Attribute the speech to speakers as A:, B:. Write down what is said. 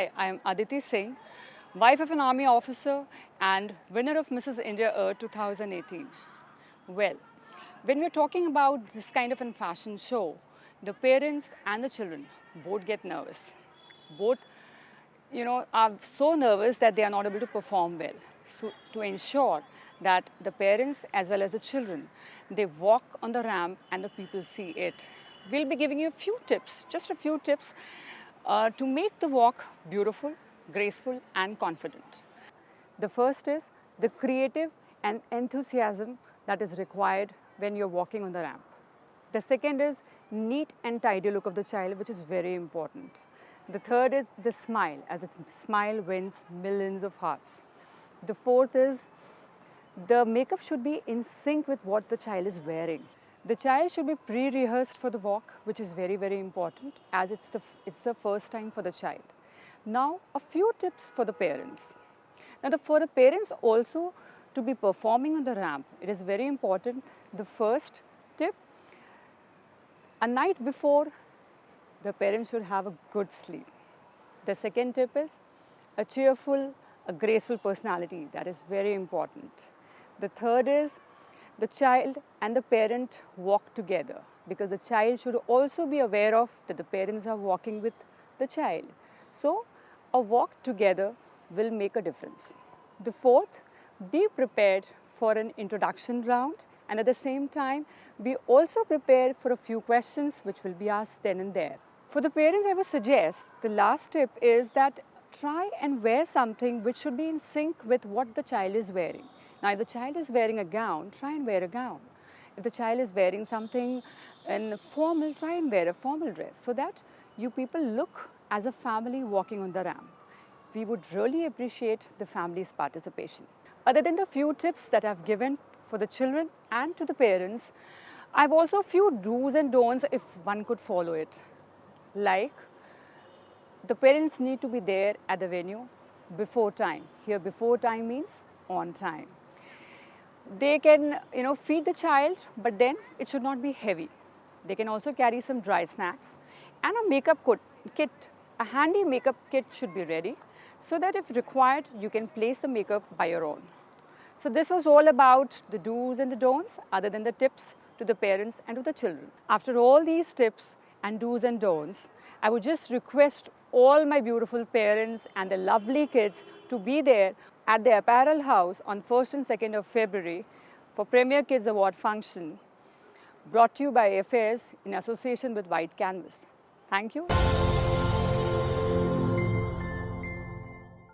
A: Hi, I'm Aditi Singh, wife of an army officer and winner of Mrs. India 2018. Well, when we're talking about this kind of a fashion show, the parents and the children both get nervous. Both, are so nervous that they are not able to perform well. So to ensure that the parents as well as the children, they walk on the ramp and the people see it. We'll be giving you a few tips, just a few tips to make the walk beautiful, graceful, and confident. The first is the creative and enthusiasm that is required when you're walking on the ramp. The second is neat and tidy look of the child, which is very important. The third is the smile, as a smile wins millions of hearts. The fourth is the makeup should be in sync with what the child is wearing. The child should be pre-rehearsed for the walk, which is very, very important as it's the first time for the child. Now, a few tips for the parents. Now, for the parents also to be performing on the ramp, it is very important. The first tip, a night before, the parents should have a good sleep. The second tip is a cheerful, a graceful personality. That is very important. The third is the child and the parent walk together, because the child should also be aware of that the parents are walking with the child. So a walk together will make a difference. The fourth, be prepared for an introduction round, and at the same time be also prepared for a few questions which will be asked then and there. For the parents, I would suggest the last tip is that try and wear something which should be in sync with what the child is wearing. Now, if the child is wearing a gown, try and wear a gown. If the child is wearing something in formal, try and wear a formal dress, so that you people look as a family walking on the ramp. We would really appreciate the family's participation. Other than the few tips that I've given for the children and to the parents, I've also a few do's and don'ts if one could follow it. Like, the parents need to be there at the venue before time. Here, before time means on time. They can, feed the child, but then it should not be heavy. They can also carry some dry snacks and a makeup kit. A handy makeup kit should be ready, so that if required, you can place the makeup by your own. So this was all about the do's and the don'ts, other than the tips to the parents and to the children. After all these tips and do's and don'ts, I would just request all my beautiful parents and the lovely kids to be there at the Apparel House on 1st and 2nd of February for Premier Kids Award function, brought to you by Affairs in association with White Canvas. Thank you.